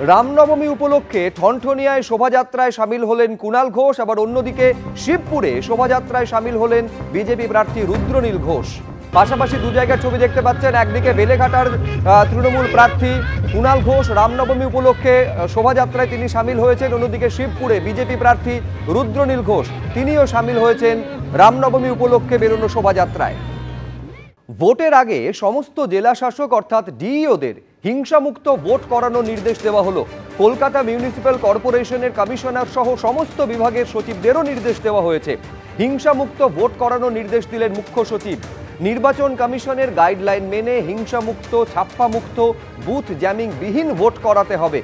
রামনবমী উপলক্ষে ঠনঠনিয়ায় শোভাযাত্রায় সামিল হলেন কুণাল ঘোষ, আবার অন্যদিকে শিবপুরে শোভাযাত্রায় সামিল হলেন বিজেপি প্রার্থী রুদ্রনীল ঘোষ। পাশাপাশি দু জায়গার ছবি দেখতে পাচ্ছেন, একদিকে বেলেঘাটার তৃণমূল প্রার্থী কুণাল ঘোষ রামনবমী উপলক্ষে শোভাযাত্রায় তিনি সামিল হয়েছেন, অন্যদিকে শিবপুরে বিজেপি প্রার্থী রুদ্রনীল ঘোষ তিনিও সামিল হয়েছেন রামনবমী উপলক্ষে বেরোনো শোভাযাত্রায়। ভোটের আগে সমস্ত জেলা শাসক অর্থাৎ ডিইওদের হিংসামুক্ত ভোট করানোর নির্দেশ দেওয়া হলো। কলকাতা মিউনিসিপ্যাল কর্পোরেশনের কমিশনার সহ সমস্ত বিভাগের সচিবদেরও নির্দেশ দেওয়া হয়েছে। হিংসামুক্ত ভোট করানোর নির্দেশ দিলেন মুখ্য সচিব। নির্বাচন কমিশনের গাইডলাইন মেনে হিংসামুক্ত, ছাপ্পামুক্ত, বুথ জ্যামিং বিহীন ভোট করাতে হবে।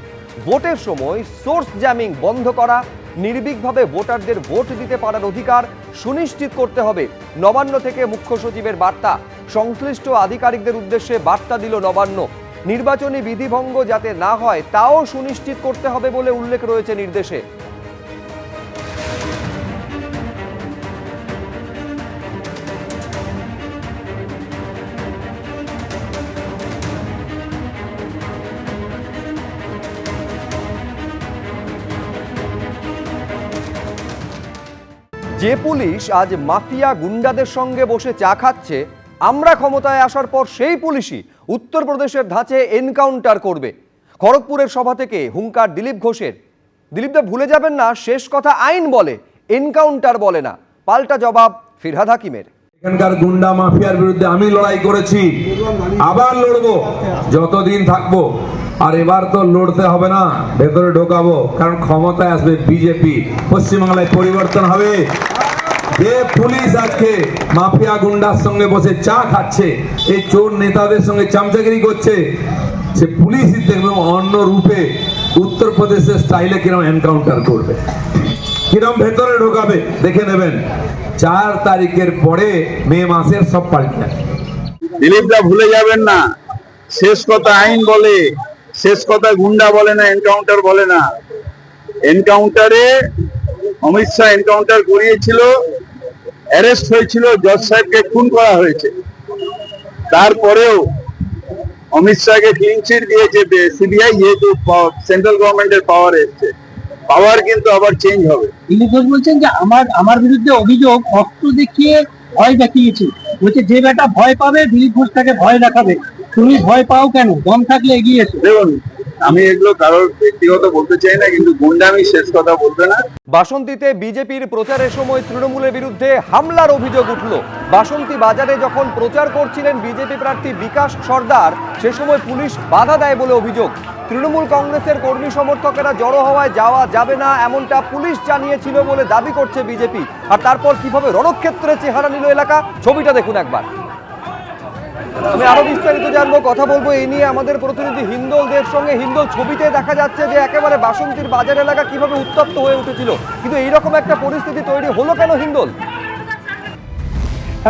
ভোটের সময় সোর্স জ্যামিং বন্ধ করা, নির্ভীকভাবে ভোটারদের ভোট দিতে পারার অধিকার সুনিশ্চিত করতে হবে। নবান্ন থেকে মুখ্য সচিবের বার্তা, সংশ্লিষ্ট আধিকারিকদের উদ্দেশ্যে বার্তা দিল নবান্ন। নির্বাচনী বিধিভঙ্গ যাতে না হয় তাও সুনিশ্চিত করতে হবে বলে উল্লেখ রয়েছে নির্দেশে। যে পুলিশ আজ মাফিয়া গুন্ডাদের সঙ্গে বসে চা খাচ্ছে, আমরা ক্ষমতায় আসার পর সেই পুলিশই উত্তরপ্রদেশের ধাঁচে এনকাউন্টার করবে। খড়গপুরের সভা থেকে হুঙ্কার দিলীপ ঘোষের। দিলীপদা ভুলে যাবেন না, শেষ কথা আইন বলে, এনকাউন্টার বলে না। পাল্টা জবাব ফিরহাদ হাকিমের। এখানকার গুন্ডা মাফিয়ার বিরুদ্ধে আমি লড়াই করেছি, আবার লড়বো যতদিন থাকবো। আর এবার তো লড়তে হবে না, ভেতরে ঢোকাবো, কারণ ক্ষমতায় আসবে বিজেপি। পশ্চিমবাংলায় পরিবর্তন হবে। যে পুলিশ আজকে মাফিয়া গুন্ডার সঙ্গে বসে চা খাচ্ছে, এই চোর নেতাদের সঙ্গে চামচাগিরি করছে, সে পুলিশই দেখবেন অন্য রূপে উত্তরপ্রদেশের স্টাইলে কিরম এনকাউন্টার করবে, কিরম ভেতরে ঢোকাবে দেখে নেবেন। 4 তারিখের পরে মে মাসের সব পাল্টে। দিলীপদা ভুলে যাবেন না, শেষ কথা আইন বলে, শেষ কথা গুন্ডা বলে না, এনকাউন্টার বলে না। এনকাউন্টারে অমিত শাহ এনকাউন্টার করিয়েছিল, অ্যারেস্ট হয়েছিল, জজ সাহেবকে খুন করা হয়েছে। তারপরেও অমিত শাহকে ক্লিন চিট দিয়েছে সিবিআই, যেহেতু সেন্ট্রাল গভর্নমেন্টের পাওয়ার এসছে। পাওয়ার কিন্তু আবার চেঞ্জ হবে। দিলীপ ঘোষ বলছেন যে আমার বিরুদ্ধে অভিযোগ অস্ত্র দেখিয়ে ভয় দেখিয়েছে। বলছে যে বেটা ভয় পাবে দিলীপ ঘোষ তাকে ভয় দেখাবে। তুমি ভয় পাও কেন? দম থাকলে এগিয়ে এসো। দেখুন, আমি এগুলো কারোর ব্যক্তিগত বলতে চাই না, কিন্তু গুন্ডামি শেষ কথা বলবে না। বাসন্তীতে বিজেপির প্রচারের সময় তৃণমূলের বিরুদ্ধে হামলার অভিযোগ উঠল। বাসন্তী বাজারে যখন প্রচার করছিলেন বিজেপি প্রার্থী বিকাশ সর্দার, সে সময় পুলিশ বাধা দেয় বলে অভিযোগ। তৃণমূল কংগ্রেসের কর্মী সমর্থকেরা জড়ো হওয়ায় যাওয়া যাবে না এমনটা পুলিশ জানিয়েছিল বলে দাবি করছে বিজেপি। আর তারপর কিভাবে রণক্ষেত্রে চেহারা নিল এলাকা, ছবিটা দেখুন একবার। আমি আরো বিস্তারিত জানবো, কথা বলবো এই নিয়ে আমাদের প্রতিনিধি হিন্দল দের সঙ্গে। হিন্দল, ছবিতে দেখা যাচ্ছে যে একেবারে বাসন্তীর বাজার এলাকা কিভাবে উত্তপ্ত হয়ে উঠেছিল, কিন্তু এইরকম একটা পরিস্থিতি তৈরি হলো কেন হিন্দল?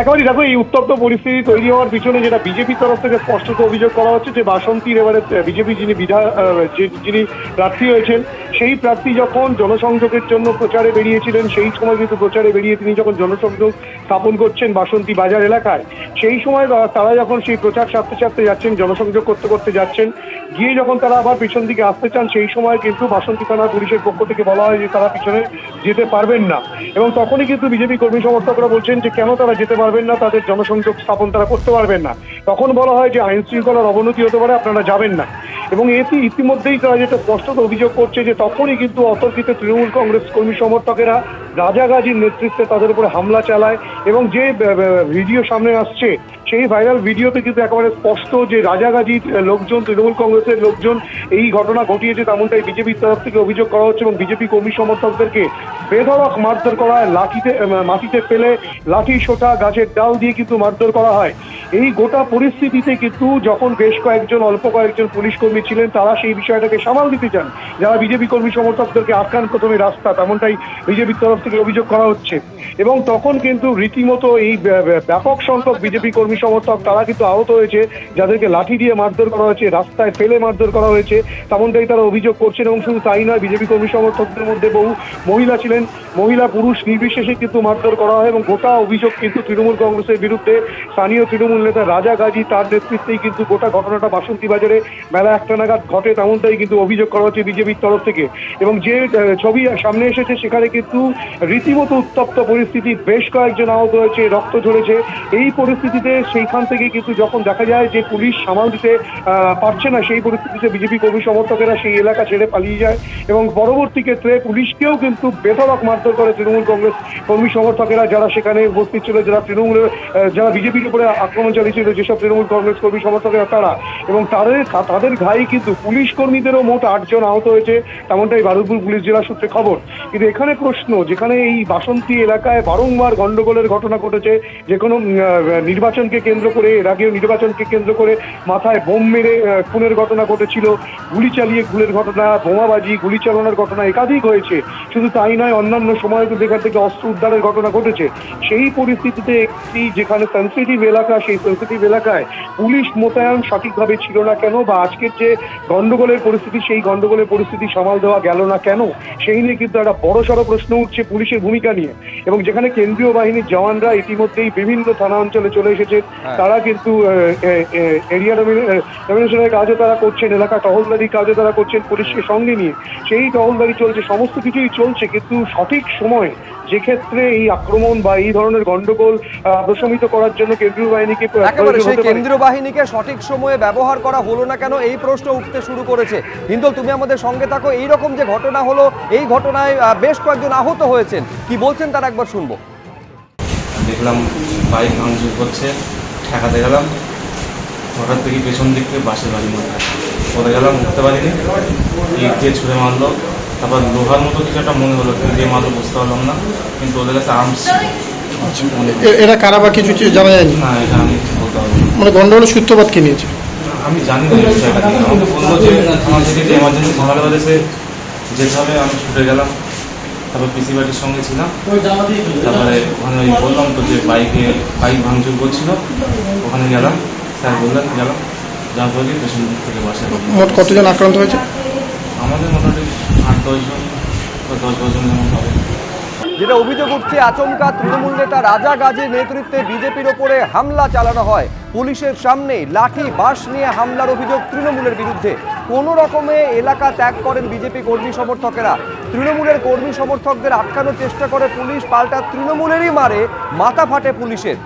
একেবারেই দেখো, এই উত্তপ্ত পরিস্থিতি তৈরি হওয়ার পিছনে যেটা বিজেপির তরফ থেকে স্পষ্টত অভিযোগ করা হচ্ছে যে বাসন্তীর এবারে বিজেপি যিনি প্রার্থী হয়েছেন, সেই প্রার্থী যখন জনসংযোগের জন্য প্রচারে বেরিয়েছিলেন, সেই সময় কিন্তু প্রচারে বেরিয়ে তিনি যখন জনসংযোগ স্থাপন করছেন বাসন্তী বাজার এলাকায়, সেই সময় তারা যখন সেই প্রচার সারতে সারতে যাচ্ছেন, জনসংযোগ করতে করতে যাচ্ছেন, গিয়ে যখন তারা আবার পিছন দিকে আসতে চান, সেই সময় কিন্তু বাসন্তী থানার পুলিশের পক্ষ থেকে বলা হয় যে তারা পিছনে যেতে পারবেন না। এবং তখনই কিন্তু বিজেপি কর্মী সমর্থকরা বলছেন যে কেন তারা যেতে পারবেন না, তাদের জনসংযোগ স্থাপন তারা করতে পারবেন না। তখন বলা হয় যে আইন শৃঙ্খলার অবনতি হতে পারে, আপনারা যাবেন না। এবং এটি ইতিমধ্যেই তারা যেটা স্পষ্টত অভিযোগ করছে যে তখনই কিন্তু অতর্কিত তৃণমূল কংগ্রেস কর্মী সমর্থকেরা রাজা গাজীর নেতৃত্বে তাদের উপরে হামলা চালায়। এবং যে ভিডিও সামনে আসছে, সেই ভাইরাল ভিডিওতে কিন্তু একেবারে স্পষ্ট যে রাজা গাজীর লোকজন, তৃণমূল কংগ্রেসের লোকজন এই ঘটনা ঘটিয়েছে, তেমনটাই বিজেপির তরফ থেকে অভিযোগ করা হচ্ছে। এবং বিজেপি কর্মী সমর্থকদেরকে বেধড়ক মারধর করা হয়, মাটিতে ফেলে লাঠি, সোঁটা, গাছের ডাল দিয়ে কিন্তু মারধর করা হয়। এই গোটা পরিস্থিতিতে কিন্তু যখন বেশ অল্প কয়েকজন পুলিশ কর্মী ছিলেন, তারা সেই বিষয়টাকে সামাল দিতে চান, যারা বিজেপি কর্মী সমর্থকদেরকে আটকান প্রথমে রাস্তা, তেমনটাই বিজেপির তরফ থেকে অভিযোগ করা হচ্ছে। এবং তখন কিন্তু রীতিমতো এই ব্যাপক সংখ্যক বিজেপি কর্মী সমর্থক তারা কিন্তু আহত হয়েছে, যাদেরকে লাঠি দিয়ে মারধর করা হয়েছে, রাস্তায় ফেলে মারধর করা হয়েছে, তেমনটাই তারা অভিযোগ করছেন। এবং শুধু তাই নয়, বিজেপি কর্মী সমর্থকদের মধ্যে বহু মহিলা ছিলেন, মহিলা পুরুষ নির্বিশেষে কিন্তু মারধর করা হয়। এবং গোটা অভিযোগ কিন্তু তৃণমূল কংগ্রেসের বিরুদ্ধে। স্থানীয় তৃণমূল নেতা রাজা গাজী, তার নেতৃত্বেই কিন্তু গোটা ঘটনাটা বাসন্তী বাজারে বেলা 1টা নাগাদ ঘটে, তেমনটাই কিন্তু অভিযোগ করা হচ্ছে বিজেপির তরফ থেকে। এবং যে ছবি সামনে এসেছে সেখানে কিন্তু রীতিমতো উত্তপ্ত পরিস্থিতি, বেশ কয়েকজন আহত হয়েছে, রক্ত ঝরেছে। এই পরিস্থিতিতে সেইখান থেকে কিন্তু যখন দেখা যায় যে পুলিশ সামাল দিতে পারছে না, সেই পরিস্থিতিতে বিজেপি কর্মী সমর্থকেরা সেই এলাকা ছেড়ে পালিয়ে যায়। এবং পরবর্তী ক্ষেত্রে পুলিশকেও কিন্তু বেধড়ক মারধর করে তৃণমূল কংগ্রেস কর্মী সমর্থকেরা, যারা সেখানে উপস্থিত ছিল, যারা বিজেপির উপরে আক্রমণ চালিয়েছিল, যেসব তৃণমূল কংগ্রেস কর্মী সমর্থকেরা তারা। এবং তাদের ঘায়ে কিন্তু পুলিশ কর্মীদেরও মোট 8 জন আহত হয়েছে, তেমনটাই বারুইপুর পুলিশ জেলা সূত্রে খবর। কিন্তু এখানে প্রশ্ন, যেখানে এই বাসন্তী এলাকায় বারংবার গন্ডগোলের ঘটনা ঘটেছে, যে কোনো নির্বাচনকে কেন্দ্র করে, এর আগেও নির্বাচনকে কেন্দ্র করে মাথায় বোম মেরে খুনের ঘটনা ঘটেছিল, গুলি চালিয়ে খুনের ঘটনা, বোমাবাজি, গুলি চালানোর ঘটনা একাধিক হয়েছে। শুধু তাই নয়, অন্যান্য সময় কিন্তু এখান থেকে অস্ত্র উদ্ধারের ঘটনা ঘটেছে। সেই পরিস্থিতিতে একটি যেখানে সেন্সিটিভ এলাকা, সেই সেন্সিটিভ এলাকায় পুলিশ মোতায়েন সঠিকভাবে ছিল না কেন, বা আজকের যে গন্ডগোলের পরিস্থিতি, সেই গন্ডগোলের পরিস্থিতি সামাল দেওয়া গেল না কেন, সেই নিয়ে কিন্তু একটা বড়সড় প্রশ্ন উঠছে পুলিশের ভূমিকা নিয়ে। এবং যেখানে কেন্দ্রীয় বাহিনীর জওয়ানরা ইতিমধ্যেই বিভিন্ন থানা অঞ্চলে চলে এসেছে, তারা কিন্তু এরিয়া ডমিনেশনের কাজও তারা করছেন, এলাকা টহলদারির কাজও তারা করছেন পুলিশকে সঙ্গে নিয়ে। সেই টহলদারি চলছে, সমস্ত কিছুই চলছে, কিন্তু সঠিক সময় যে ক্ষেত্রে এই আক্রমণ বা এই ধরনের গন্ডগোল প্রশমিত করার জন্য কেন্দ্রীয় বাহিনীকে একেবারে সেই কেন্দ্রীয় বাহিনীকে সঠিক সময়ে ব্যবহার করা হলো না কেন, এই প্রশ্ন উঠতে শুরু করেছে। হিন্দল, তুমি আমাদের সঙ্গে থাকো। এইরকম যে ঘটনা হলো, এই ঘটনায় বেশ কয়েকজন আহত হয়েছেন, কি বলছেন তারা একবার শুনবো। দেখলাম বাইক ভাঙচুর করছে, ঠেকাতে গেলাম, হঠাৎ থেকে পেছন দিক থেকে বাসের বাড়ি মারলাম, পরে গেলাম, উঠতে পারিনি, ইট দিয়ে ছুঁড়ে মারলো। তারপর লোহার মতো কিছু একটা মনে হলো, কি দিয়ে মারলো বুঝতে পারলাম না, কিন্তু ওদের কাছে আর্মস এরা কারা বা কিছু জানা যায়নি? না, এটা আমি কিছু বলতে পারবো না। মানে গন্ডগোলের সূত্রপাত কে নিয়েছে? আমি জানি না এই বিষয়টা নিয়ে। আমাকে বললো যে আমার থেকে যে এমার্জেন্সি সকালবেলা এসে যেতে হবে, আমি ছুটে গেলাম। তারপর পিসি বাড়ির সঙ্গে ছিলাম, তারপরে ওখানে ওই বললাম তো যে বাইক ভাঙচুর করছিল, ওখানে গেলাম, স্যার বললেন গেলাম, যাওয়ার পরে পেছন দিক থেকে বাসে। মোট কতজন আক্রান্ত হয়েছে? আমাদের মোটামুটি 8-10 জন বা 10-12 জনের মতো হবে। যেটা অভিযোগ উঠছে, আচমকা তৃণমূল নেতা রাজা গাজীর নেতৃত্বে বিজেপির ওপরে হামলা চালানো হয়। পুলিশের সামনে লাঠি বাঁশ নিয়ে হামলার অভিযোগ তৃণমূলের বিরুদ্ধে। কোনো রকমে এলাকা ত্যাগ করেন বিজেপি কর্মী সমর্থকেরা। তৃণমূলের কর্মী সমর্থকদের আটকানোর চেষ্টা করে পুলিশ, পাল্টা তৃণমূলেরই মারে মাথা ফাটে পুলিশের।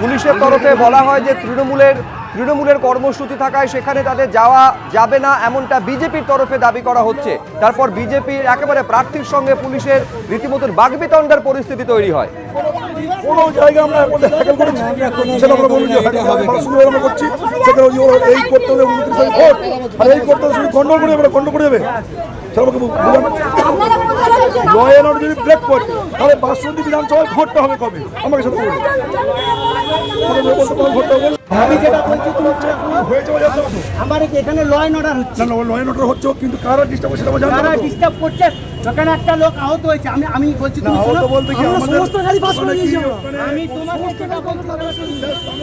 পুলিশের তরফে বলা হয় যে তৃণমূলের কর্মসূচি থাকায় সেখানে তাদের যাওয়া যাবে না, এমনটা বিজেপির তরফে দাবি করা হচ্ছে। তারপর বিজেপির একেবারে প্রার্থীর সঙ্গে পুলিশের রীতিমতো বাগবিতণ্ডার পরিস্থিতি তৈরি হয়। কোনো জায়গায় আমরা হ্যাকেল করেছি, সেটা আমরা বলি যে আমরা করছি, সেখানে এই করতে হবে 29 ভোট, আর এই করতে হবে শুধু গন্ডগোল করে যাবে, গন্ডগোল করে যাবে। ল অ্যান্ড অর্ডার যদি ব্রেক করে, তাহলে বাসন্তী বিধানসভায় ভোটটা হবে কবে? আমাকে সাথে বলুন। আমি যেটা বলছি হয়েছে আমার এখানে ল অ্যান্ড অর্ডার হচ্ছে, না, ল অ্যান্ড অর্ডার হচ্ছে, কিন্তু কারা ডিস্টার্ব করছে সেটা জানতে তারা হবে। ডিস্টার্ব করছে, ওখানে একটা লোক আহত হয়েছে। আমি বলছি তুমি শোনো, বলতে কি আমরা আমাদের সমস্ত গাড়ি পাস করে দিয়েছি। ওখানে আমি তোমাকে যেটা বলতে আমি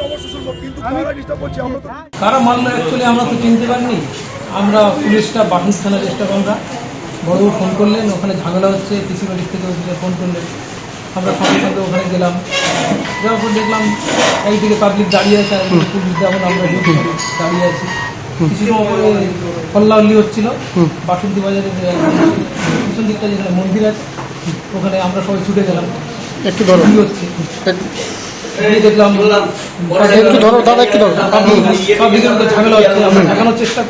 অবশ্যই শুনবো, কিন্তু কারা ডিস্টার্ব করছে আমরা তো কারা মারলো অ্যাকচুয়ালি আমরা তো চিনতে পারিনি। আমরা পুলিশটা বাসন্তী থানার স্টাফ, আমরা বড়বাবু ফোন করলেন, ওখানে ঝামেলা হচ্ছে, পিসি বাড়ির থেকে অফিসে ফোন করলেন, আমরা সঙ্গে সঙ্গে ওখানে গেলাম। যাওয়ার পর দেখলাম একদিকে পাবলিক দাঁড়িয়ে আছে, আর একদিকে পুলিশ, যেমন আমরা দাঁড়িয়ে আছি। কিছু সময় পরে হল্লাহল্লি হচ্ছিল বাসন্তী বাজারের পিছন দিকটা, যেখানে মন্দির আছে, ওখানে আমরা সবাই ছুটে গেলাম। একটু ধরো, কি হচ্ছে দেখলাম, একটু ধরো দাদা, একটু ধরো। পাবলিকের মধ্যে ঝামেলা হচ্ছে, আমরা ঠেকানোর চেষ্টা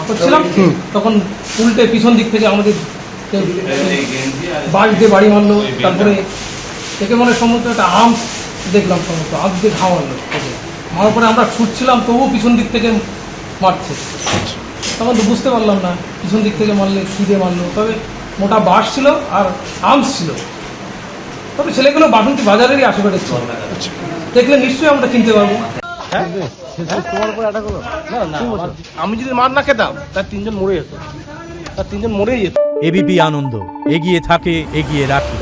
করছিলাম, তখন উল্টে পিছন দিক থেকে আমাদের বাস দিয়ে বাড়ি মারলো। তারপরে থেকে মনে সম্ভবত একটা আর্মস দেখলাম, সমস্ত আর্মস দিয়ে ঘা মারলো। মারার পরে আমরা ছুটছিলাম, তবুও পিছন দিক থেকে মারছে। তখন তো বুঝতে পারলাম না পিছন দিক থেকে মারলে কী দিয়ে মারলো, তবে মোটা বাস ছিল আর আর্মস ছিল। তবে ছেলেগুলো বাসন্তী বাজারেরই আশেপাশে ছিল, দেখলে নিশ্চয়ই আমরা চিনতে পারবো। আমি যদি মার না খেতাম তার তিনজন মরে যেত, তার তিনজন মরেই যেত। এবিপি আনন্দ, এগিয়ে থাকে, এগিয়ে রাখে।